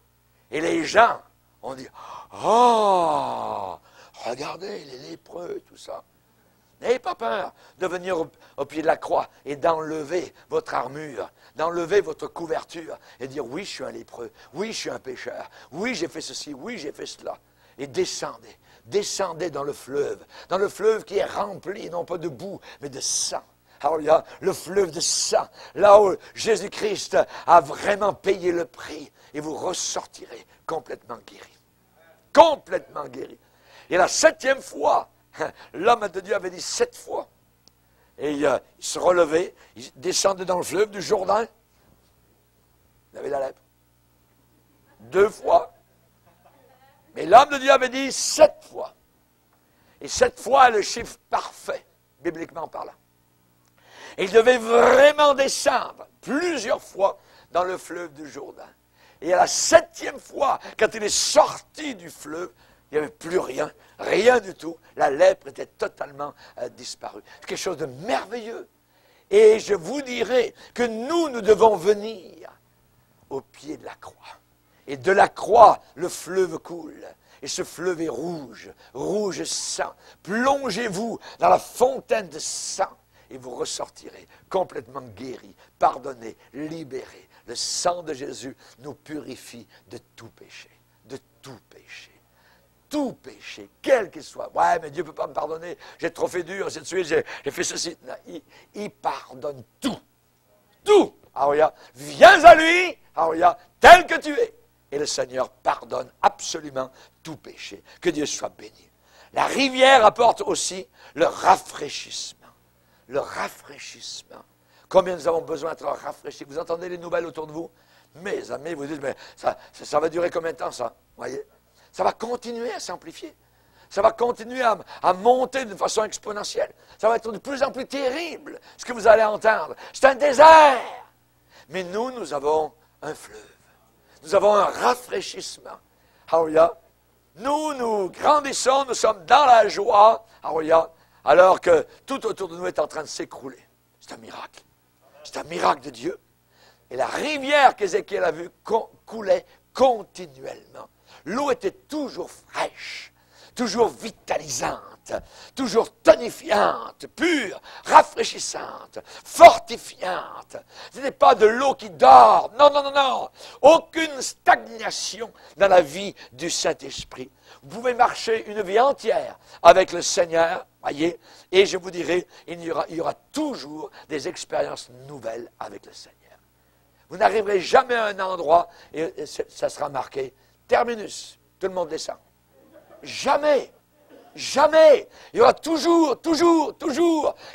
et les gens ont dit « Oh, Regardez les lépreux, tout ça. N'ayez pas peur de venir au pied de la croix et d'enlever votre armure, d'enlever votre couverture et dire oui, je suis un lépreux, oui, je suis un pécheur, oui, j'ai fait ceci, oui, j'ai fait cela. Et descendez, descendez dans le fleuve qui est rempli, non pas de boue, mais de sang. Alors il y a le fleuve de sang, là où Jésus-Christ a vraiment payé le prix, et vous ressortirez complètement guéri. Complètement guéri. Et la 7e fois, l'homme de Dieu avait dit 7 fois. Et il se relevait, il descendait dans le fleuve du Jourdain. Il avait la lèpre. 2 fois. Mais l'homme de Dieu avait dit 7 fois. Et 7 fois est le chiffre parfait, bibliquement parlant. Et il devait vraiment descendre plusieurs fois dans le fleuve du Jourdain. Et à la 7e fois, quand il est sorti du fleuve, il n'y avait plus rien, rien du tout. La lèpre était totalement disparue. C'est quelque chose de merveilleux. Et je vous dirai que nous devons venir au pied de la croix. Et de la croix, le fleuve coule. Et ce fleuve est rouge, rouge sang. Plongez-vous dans la fontaine de sang et vous ressortirez complètement guéri, pardonné, libéré. Le sang de Jésus nous purifie de tout péché, de tout péché. Tout péché, quel qu'il soit. Ouais, mais Dieu ne peut pas me pardonner. J'ai trop fait dur, ainsi de suite, j'ai fait ceci. Non, il pardonne tout. Tout. Alléluia. Viens à lui, alléluia, tel que tu es. Et le Seigneur pardonne absolument tout péché. Que Dieu soit béni. La rivière apporte aussi le rafraîchissement. Le rafraîchissement. Combien nous avons besoin d'être rafraîchis. Vous entendez les nouvelles autour de vous? Mes amis, vous dites, mais ça va durer combien de temps, ça? Voyez? Ça va continuer à s'amplifier. Ça va continuer à monter d'une façon exponentielle. Ça va être de plus en plus terrible, ce que vous allez entendre. C'est un désert. Mais nous avons un fleuve. Nous avons un rafraîchissement. Alléluia. Nous grandissons, nous sommes dans la joie. Alléluia. Alors que tout autour de nous est en train de s'écrouler. C'est un miracle. C'est un miracle de Dieu. Et la rivière qu'Ézéchiel a vue coulait continuellement. L'eau était toujours fraîche, toujours vitalisante, toujours tonifiante, pure, rafraîchissante, fortifiante. Ce n'est pas de l'eau qui dort. Non, non, non, non. Aucune stagnation dans la vie du Saint-Esprit. Vous pouvez marcher une vie entière avec le Seigneur, voyez, et je vous dirai, il y aura toujours des expériences nouvelles avec le Seigneur. Vous n'arriverez jamais à un endroit et ça sera marqué terminus. Tout le monde descend. Jamais. Jamais. Il y aura toujours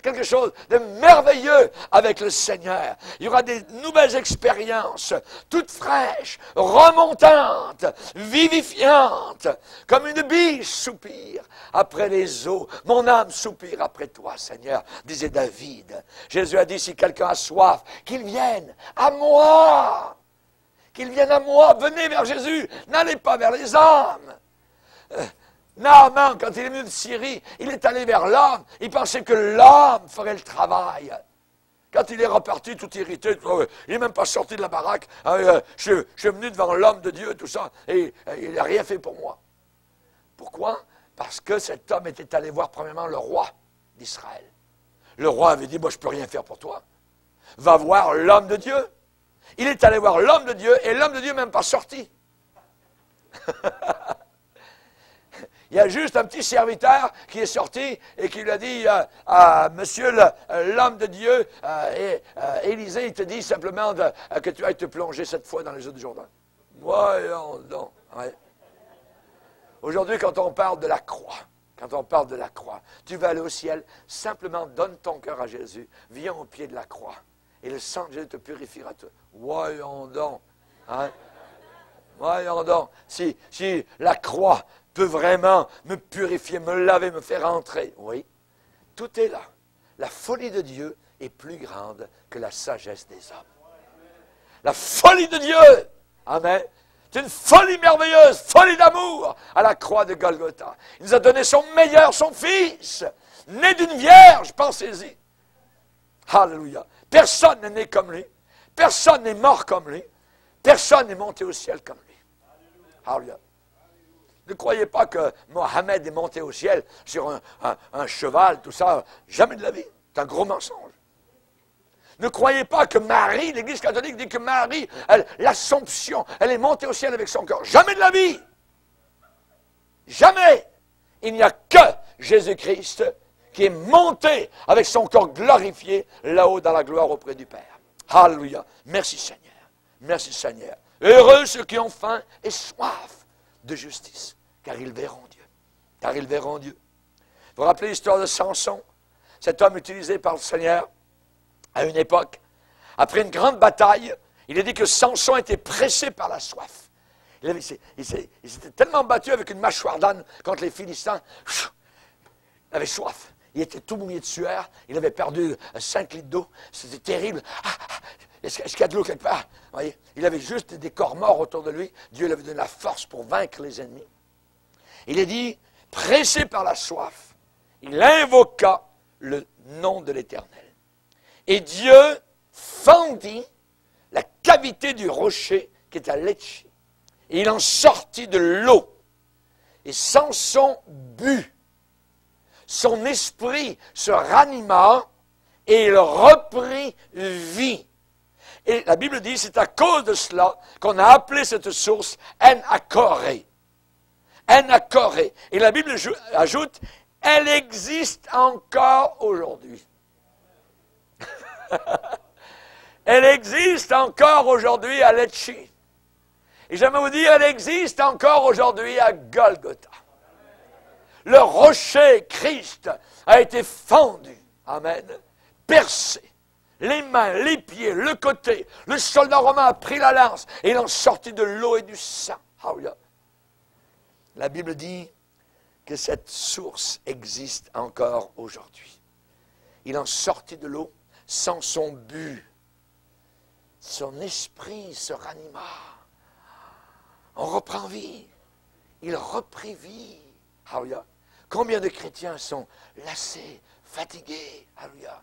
quelque chose de merveilleux avec le Seigneur. Il y aura des nouvelles expériences, toutes fraîches, remontantes, vivifiantes, comme une biche soupire après les eaux. Mon âme soupire après toi, Seigneur, disait David. Jésus a dit, si quelqu'un a soif, qu'il vienne à moi. Qu'il vienne à moi. Venez vers Jésus. N'allez pas vers les hommes. Naaman, quand il est venu de Syrie, il est allé vers l'homme. Il pensait que l'homme ferait le travail. Quand il est reparti tout irrité, il n'est même pas sorti de la baraque. Je suis venu devant l'homme de Dieu, tout ça, et il n'a rien fait pour moi. Pourquoi? Parce que cet homme était allé voir premièrement le roi d'Israël. Le roi avait dit, moi je ne peux rien faire pour toi. Va voir l'homme de Dieu. Il est allé voir l'homme de Dieu, et l'homme de Dieu n'est même pas sorti. Il y a juste un petit serviteur qui est sorti et qui lui a dit, monsieur l'homme de Dieu, Élisée, il te dit simplement que tu ailles te plonger cette fois dans les eaux du Jourdain. Voyons donc. Ouais. Aujourd'hui, quand on parle de la croix, tu vas aller au ciel, simplement donne ton cœur à Jésus, viens au pied de la croix, et le sang de Jésus te purifiera. Voyons donc. Hein? Voyons donc. Si la croix peut vraiment me purifier, me laver, me faire entrer. Oui, tout est là. La folie de Dieu est plus grande que la sagesse des hommes. La folie de Dieu, amen, c'est une folie merveilleuse, folie d'amour à la croix de Golgotha. Il nous a donné son meilleur, son fils, né d'une vierge, pensez-y. Alléluia. Personne n'est né comme lui, personne n'est mort comme lui, personne n'est monté au ciel comme lui. Alléluia. Ne croyez pas que Mohammed est monté au ciel sur un cheval, tout ça. Jamais de la vie. C'est un gros mensonge. Ne croyez pas que Marie, l'Église catholique dit que Marie, l'Assomption, elle est montée au ciel avec son corps. Jamais de la vie. Jamais. Il n'y a que Jésus-Christ qui est monté avec son corps glorifié là-haut dans la gloire auprès du Père. Alléluia. Merci Seigneur. Merci Seigneur. Heureux ceux qui ont faim et soif de justice, car ils verront Dieu. Car ils verront Dieu. Vous vous rappelez l'histoire de Samson, cet homme utilisé par le Seigneur à une époque. Après une grande bataille, il est dit que Samson était pressé par la soif. Il s'était tellement battu avec une mâchoire d'âne contre les Philistins. Il avait soif. Il était tout mouillé de sueur. Il avait perdu 5 litres d'eau. C'était terrible. Est-ce qu'il y a de l'eau quelque part? Vous voyez? Il avait juste des corps morts autour de lui. Dieu lui avait donné la force pour vaincre les ennemis. Il est dit, pressé par la soif, il invoqua le nom de l'Éternel. Et Dieu fendit la cavité du rocher qui est à Letchi. Et il en sortit de l'eau. Et Samson but. Son esprit se ranima et il reprit vie. Et la Bible dit, c'est à cause de cela qu'on a appelé cette source En-Akoré. En-Akoré. Et la Bible ajoute, elle existe encore aujourd'hui. Elle existe encore aujourd'hui à Letchi. Et j'aimerais vous dire, elle existe encore aujourd'hui à Golgotha. Le rocher Christ a été fendu. Amen. Percé. Les mains, les pieds, le côté. Le soldat romain a pris la lance et il en sortit de l'eau et du sang. Alléluia. La Bible dit que cette source existe encore aujourd'hui. Il en sortit de l'eau sans son but. Son esprit se ranima. On reprend vie. Il reprit vie. Alléluia. Combien de chrétiens sont lassés, fatigués? Alléluia.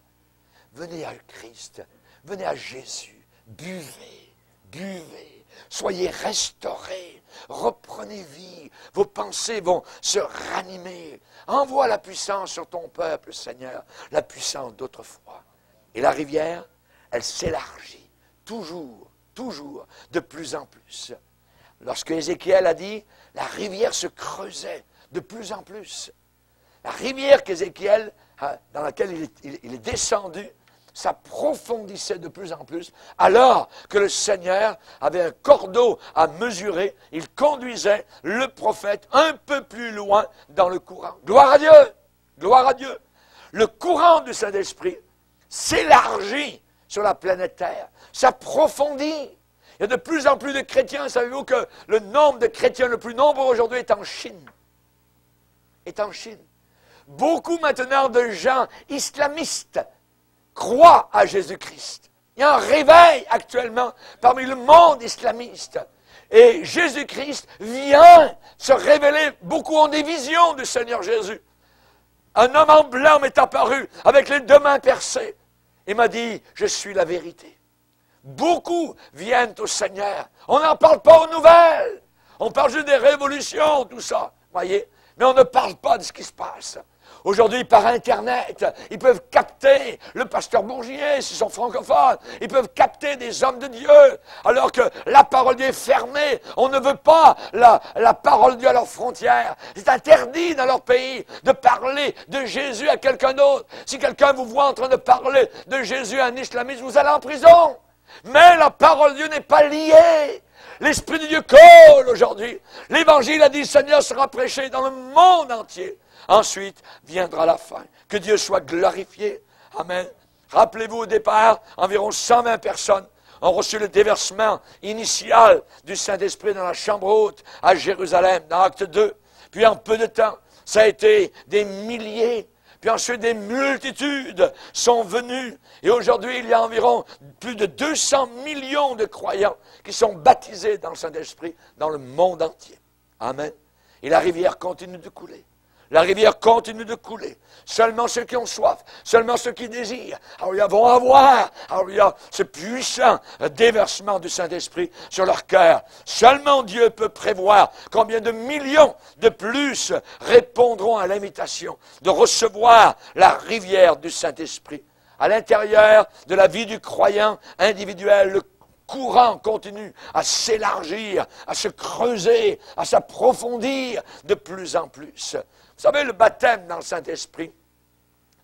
Venez à Christ. Venez à Jésus. Buvez. Buvez. Soyez restaurés. Reprenez vie. Vos pensées vont se ranimer. Envoie la puissance sur ton peuple, Seigneur. La puissance d'autrefois. Et la rivière, elle s'élargit. Toujours, toujours, de plus en plus. Lorsque Ézéchiel a dit, la rivière se creusait de plus en plus. La rivière qu'Ézéchiel, dans laquelle il est descendu, s'approfondissait de plus en plus, alors que le Seigneur avait un cordeau à mesurer, il conduisait le prophète un peu plus loin dans le courant. Gloire à Dieu! Gloire à Dieu! Le courant du Saint-Esprit s'élargit sur la planète Terre, s'approfondit. Il y a de plus en plus de chrétiens. Savez-vous que le nombre de chrétiens le plus nombreux aujourd'hui est en Chine? Est en Chine. Beaucoup maintenant de gens islamistes croient à Jésus-Christ. Il y a un réveil actuellement parmi le monde islamiste. Et Jésus-Christ vient se révéler. Beaucoup ont des visions du Seigneur Jésus. Un homme en blanc m'est apparu avec les 2 mains percées. Il m'a dit, je suis la vérité. Beaucoup viennent au Seigneur. On n'en parle pas aux nouvelles. On parle juste des révolutions, tout ça. Voyez? Mais on ne parle pas de ce qui se passe. Aujourd'hui, par Internet, ils peuvent capter le pasteur Bourgier, s'ils sont francophones. Ils peuvent capter des hommes de Dieu, alors que la parole de Dieu est fermée. On ne veut pas la parole de Dieu à leurs frontières. C'est interdit dans leur pays de parler de Jésus à quelqu'un d'autre. Si quelqu'un vous voit en train de parler de Jésus à un islamiste, vous allez en prison. Mais la parole de Dieu n'est pas liée. L'Esprit de Dieu colle aujourd'hui. L'Évangile a dit, le Seigneur sera prêché dans le monde entier. Ensuite, viendra la fin. Que Dieu soit glorifié. Amen. Rappelez-vous, au départ, environ 120 personnes ont reçu le déversement initial du Saint-Esprit dans la chambre haute à Jérusalem, dans Acte 2. Puis en peu de temps, ça a été des milliers. Puis ensuite, des multitudes sont venues. Et aujourd'hui, il y a environ plus de 200 millions de croyants qui sont baptisés dans le Saint-Esprit dans le monde entier. Amen. Et la rivière continue de couler. La rivière continue de couler. Seulement ceux qui ont soif, seulement ceux qui désirent, alléluia, vont avoir, alléluia, ce puissant déversement du Saint-Esprit sur leur cœur. Seulement Dieu peut prévoir combien de millions de plus répondront à l'invitation de recevoir la rivière du Saint-Esprit. À l'intérieur de la vie du croyant individuel, le courant continue à s'élargir, à se creuser, à s'approfondir de plus en plus. Vous savez, le baptême dans le Saint-Esprit,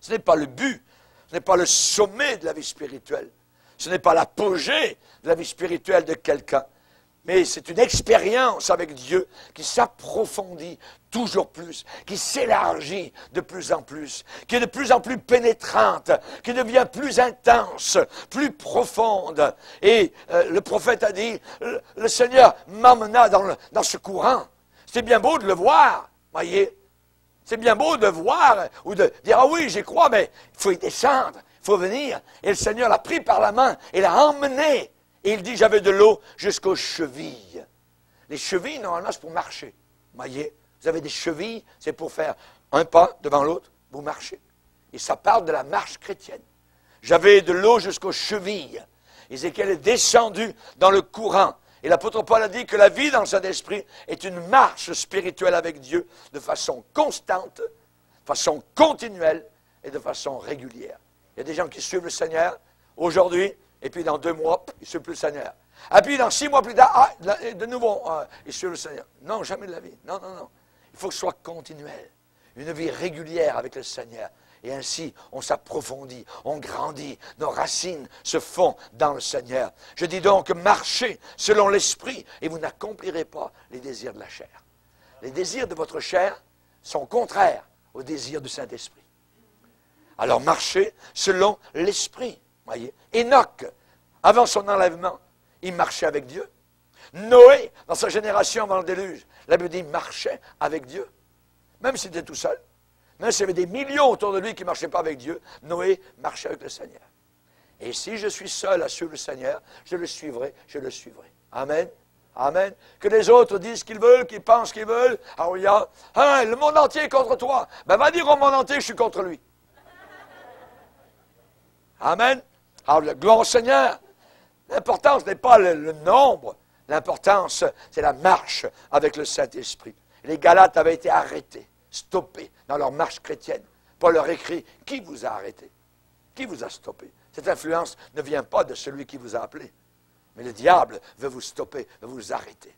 ce n'est pas le but, ce n'est pas le sommet de la vie spirituelle, ce n'est pas l'apogée de la vie spirituelle de quelqu'un, mais c'est une expérience avec Dieu qui s'approfondit toujours plus, qui s'élargit de plus en plus, qui est de plus en plus pénétrante, qui devient plus intense, plus profonde. Et le prophète a dit, le Seigneur m'emmena dans ce courant. C'est bien beau de le voir, voyez. C'est bien beau de voir ou de dire, ah oui, j'y crois, mais il faut y descendre, il faut venir. Et le Seigneur l'a pris par la main et l'a emmené. Et il dit, j'avais de l'eau jusqu'aux chevilles. Les chevilles, normalement, c'est pour marcher. Voyez, vous avez des chevilles, c'est pour faire un pas devant l'autre, vous marchez. Et ça parle de la marche chrétienne. J'avais de l'eau jusqu'aux chevilles. Ézéchiel est descendu dans le courant. Et l'apôtre Paul a dit que la vie dans le Saint-Esprit est une marche spirituelle avec Dieu de façon constante, de façon continuelle et de façon régulière. Il y a des gens qui suivent le Seigneur aujourd'hui, et puis dans 2 mois, ils ne suivent plus le Seigneur. Et puis dans 6 mois plus tard, de nouveau, ils suivent le Seigneur. Non, jamais de la vie. Non, non, non. Il faut que ce soit continuel. Une vie régulière avec le Seigneur. Et ainsi, on s'approfondit, on grandit, nos racines se font dans le Seigneur. Je dis donc, marchez selon l'Esprit, et vous n'accomplirez pas les désirs de la chair. Les désirs de votre chair sont contraires aux désirs du Saint-Esprit. Alors marchez selon l'Esprit. Voyez, Enoch, avant son enlèvement, il marchait avec Dieu. Noé, dans sa génération avant le déluge, la Bible dit, il marchait avec Dieu. Même s'il était tout seul. Même s'il y avait des millions autour de lui qui ne marchaient pas avec Dieu, Noé marchait avec le Seigneur. Et si je suis seul à suivre le Seigneur, je le suivrai, je le suivrai. Amen. Amen. Que les autres disent ce qu'ils veulent, qu'ils pensent ce qu'ils veulent. Alors il y a, hein, le monde entier est contre toi. Ben va dire au monde entier, je suis contre lui. Amen. Alors gloire au Seigneur. L'importance n'est pas le nombre. L'importance, c'est la marche avec le Saint-Esprit. Les Galates avaient été arrêtés, stoppés dans leur marche chrétienne. Paul leur écrit, qui vous a arrêté? Qui vous a stoppé? Cette influence ne vient pas de celui qui vous a appelé. Mais le diable veut vous stopper, veut vous arrêter.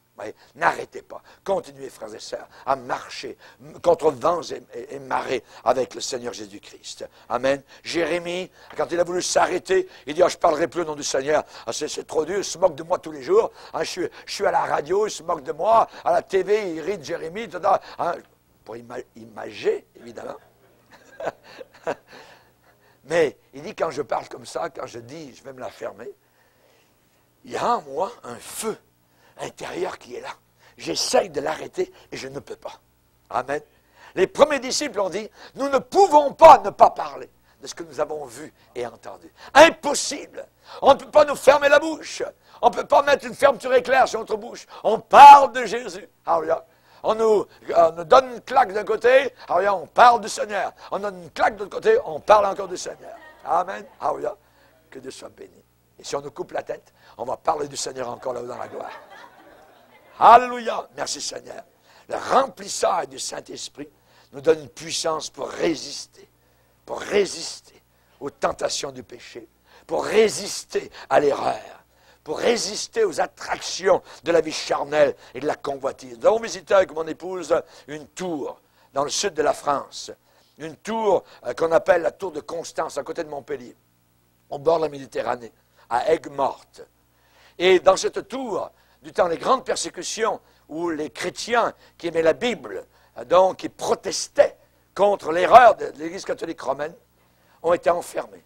N'arrêtez pas. Continuez, frères et sœurs, à marcher contre vents et marées avec le Seigneur Jésus-Christ. Amen. Jérémie, quand il a voulu s'arrêter, il dit, je ne parlerai plus au nom du Seigneur. C'est trop dur, il se moque de moi tous les jours. Je suis à la radio, il se moque de moi. À la TV, il rit de Jérémie. Pour imager, évidemment. Mais il dit, quand je parle comme ça, quand je dis, je vais me la fermer, il y a en moi un feu intérieur qui est là. J'essaye de l'arrêter et je ne peux pas. Amen. Les premiers disciples ont dit, nous ne pouvons pas ne pas parler de ce que nous avons vu et entendu. Impossible. On ne peut pas nous fermer la bouche. On ne peut pas mettre une fermeture éclair sur notre bouche. On parle de Jésus. Alléluia. On nous donne une claque d'un côté, alléluia, on parle du Seigneur. On donne une claque de l'autre côté, on parle encore du Seigneur. Amen. Alléluia. Que Dieu soit béni. Et si on nous coupe la tête, on va parler du Seigneur encore là-haut dans la gloire. Alléluia. Merci Seigneur. Le remplissage du Saint-Esprit nous donne une puissance pour résister aux tentations du péché, pour résister à l'erreur, pour résister aux attractions de la vie charnelle et de la convoitise. Nous avons visité avec mon épouse une tour dans le sud de la France, une tour qu'on appelle la tour de Constance, à côté de Montpellier, au bord de la Méditerranée, à Aigues-Mortes. Et dans cette tour, du temps des grandes persécutions, où les chrétiens qui aimaient la Bible, donc qui protestaient contre l'erreur de l'Église catholique romaine, ont été enfermés.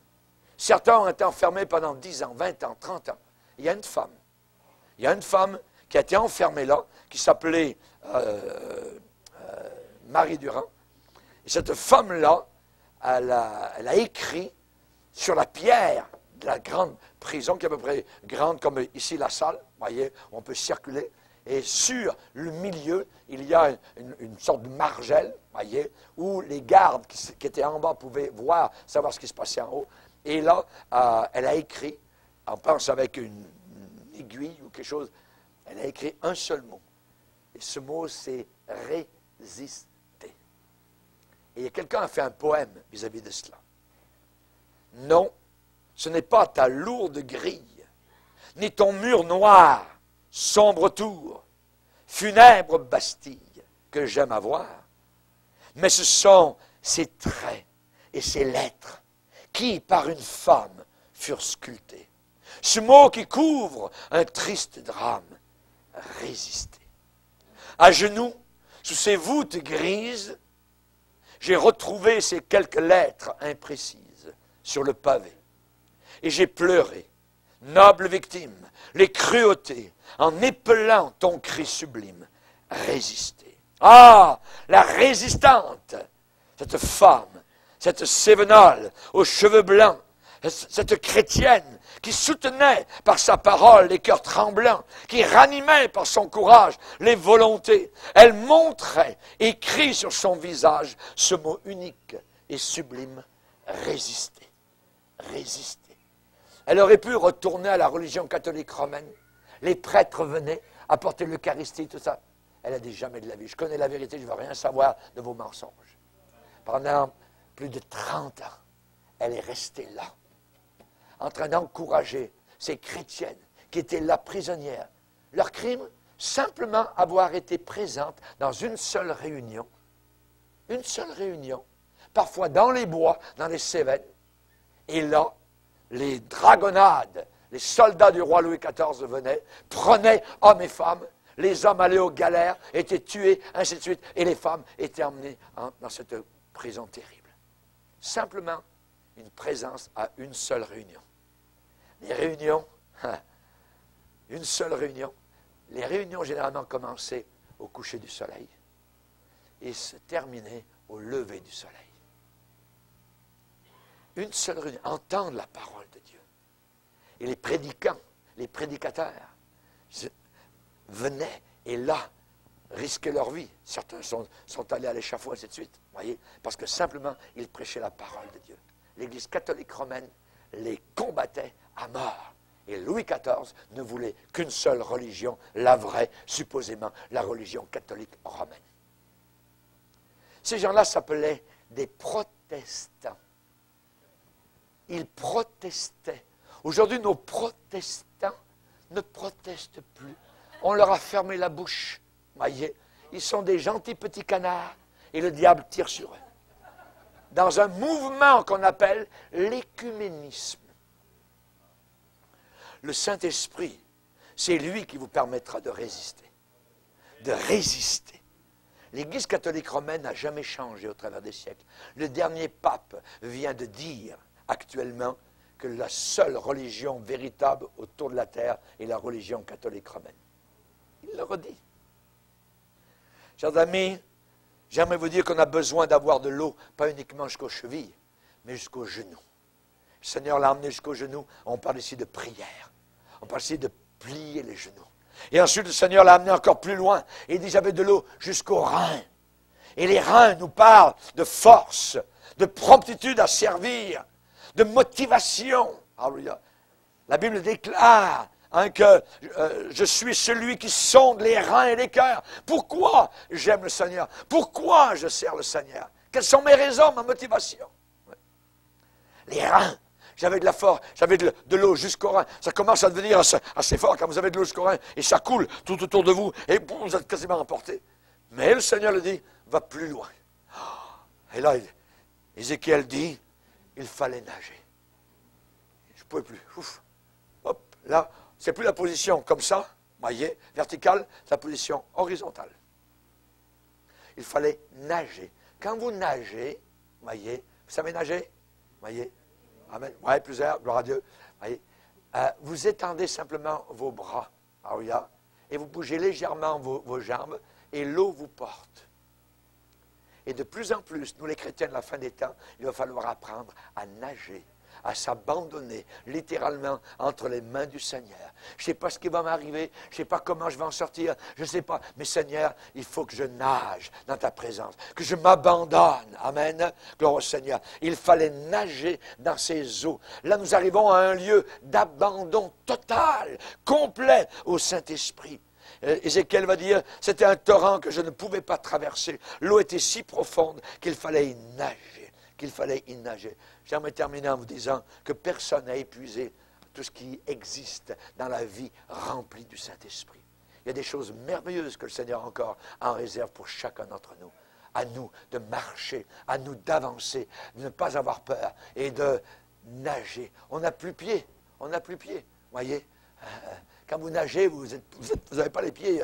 Certains ont été enfermés pendant 10 ans, 20 ans, 30 ans. Il y a une femme qui a été enfermée là, qui s'appelait Marie Durand. Et cette femme-là, elle a écrit sur la pierre de la grande prison, qui est à peu près grande comme ici la salle, vous voyez, on peut circuler. Et sur le milieu, il y a une sorte de margelle, voyez, où les gardes qui étaient en bas pouvaient voir, savoir ce qui se passait en haut. Et là, elle a écrit, on pense avec une aiguille ou quelque chose, elle a écrit un seul mot. Et ce mot, c'est résister. Et quelqu'un a fait un poème vis-à-vis de cela. Non, ce n'est pas ta lourde grille, ni ton mur noir, sombre tour, funèbre Bastille que j'aime avoir, mais ce sont ces traits et ces lettres qui, par une femme, furent sculptés. Ce mot qui couvre un triste drame, résister. À genoux, sous ces voûtes grises, j'ai retrouvé ces quelques lettres imprécises sur le pavé. Et j'ai pleuré, noble victime, les cruautés, en épelant ton cri sublime, résister. Ah, la résistante, cette femme, cette Sévenole aux cheveux blancs, cette chrétienne qui soutenait par sa parole les cœurs tremblants, qui ranimait par son courage les volontés. Elle montrait, écrit sur son visage, ce mot unique et sublime, résister. Résister. Elle aurait pu retourner à la religion catholique romaine. Les prêtres venaient apporter l'Eucharistie, tout ça. Elle a dit jamais de la vie. Je connais la vérité, je ne veux rien savoir de vos mensonges. Pendant plus de 30 ans, elle est restée là, en train d'encourager ces chrétiennes qui étaient là prisonnières. Leur crime, simplement avoir été présentes dans une seule réunion, parfois dans les bois, dans les Cévennes. Et là, les dragonnades, les soldats du roi Louis XIV venaient, prenaient hommes et femmes, les hommes allaient aux galères, étaient tués, ainsi de suite, et les femmes étaient emmenées dans cette prison terrible. Simplement une présence à une seule réunion. Les réunions, une seule réunion, les réunions généralement commençaient au coucher du soleil et se terminaient au lever du soleil. Une seule réunion, entendre la parole de Dieu. Et les prédicants, les prédicateurs venaient et là, risquaient leur vie. Certains sont allés à l'échafaud, ainsi de suite, voyez, parce que simplement, ils prêchaient la parole de Dieu. L'Église catholique romaine les combattait à mort. Et Louis XIV ne voulait qu'une seule religion, la vraie, supposément la religion catholique romaine. Ces gens-là s'appelaient des protestants. Ils protestaient. Aujourd'hui, nos protestants ne protestent plus. On leur a fermé la bouche. Voyez, ils sont des gentils petits canards et le diable tire sur eux. Dans un mouvement qu'on appelle l'écuménisme. Le Saint-Esprit, c'est lui qui vous permettra de résister. De résister. L'Église catholique romaine n'a jamais changé au travers des siècles. Le dernier pape vient de dire actuellement que la seule religion véritable autour de la terre est la religion catholique romaine. Il le redit. Chers amis, j'aimerais vous dire qu'on a besoin d'avoir de l'eau, pas uniquement jusqu'aux chevilles, mais jusqu'aux genoux. Le Seigneur l'a emmené jusqu'aux genoux. On parle ici de prière. On parle ici de plier les genoux. Et ensuite, le Seigneur l'a amené encore plus loin. Et il dit, j'avais de l'eau jusqu'aux reins. Et les reins nous parlent de force, de promptitude à servir, de motivation. Alléluia. La Bible déclare que je suis celui qui sonde les reins et les cœurs. Pourquoi j'aime le Seigneur? Pourquoi je sers le Seigneur? Quelles sont mes raisons, ma motivation? Les reins. J'avais de la force, j'avais de l'eau jusqu'au rein. Ça commence à devenir assez fort quand vous avez de l'eau jusqu'au rein et ça coule tout autour de vous et boum, vous êtes quasiment emporté. Mais le Seigneur le dit, va plus loin. Et là, Ézéchiel dit, il fallait nager. Je ne pouvais plus. Ouf. Hop, là, c'est plus la position comme ça, voyez, verticale, c'est la position horizontale. Il fallait nager. Quand vous nagez, voyez, vous savez nager? Voyez? Amen. Oui, plusieurs, gloire à Dieu. Voyez, vous étendez simplement vos bras, et vous bougez légèrement vos jambes, et l'eau vous porte. Et de plus en plus, nous les chrétiens de la fin des temps, il va falloir apprendre à nager, à s'abandonner littéralement entre les mains du Seigneur. Je ne sais pas ce qui va m'arriver, je ne sais pas comment je vais en sortir, je ne sais pas. Mais Seigneur, il faut que je nage dans ta présence, que je m'abandonne. Amen. Gloire au Seigneur. Il fallait nager dans ces eaux. Là, nous arrivons à un lieu d'abandon total, complet au Saint-Esprit. Ézéchiel va dire, c'était un torrent que je ne pouvais pas traverser. L'eau était si profonde qu'il fallait y nager. J'aimerais terminer en vous disant que personne n'a épuisé tout ce qui existe dans la vie remplie du Saint-Esprit. Il y a des choses merveilleuses que le Seigneur encore en réserve pour chacun d'entre nous. À nous de marcher, à nous d'avancer, de ne pas avoir peur et de nager. On n'a plus pied, voyez. Quand vous nagez, vous n'avez pas les pieds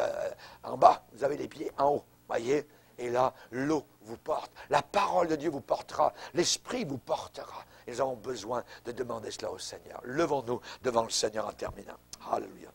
en bas, vous avez les pieds en haut, voyez. Et là, l'eau vous porte, la parole de Dieu vous portera, l'Esprit vous portera. Ils ont besoin de demander cela au Seigneur. Levons-nous devant le Seigneur en terminant. Alléluia.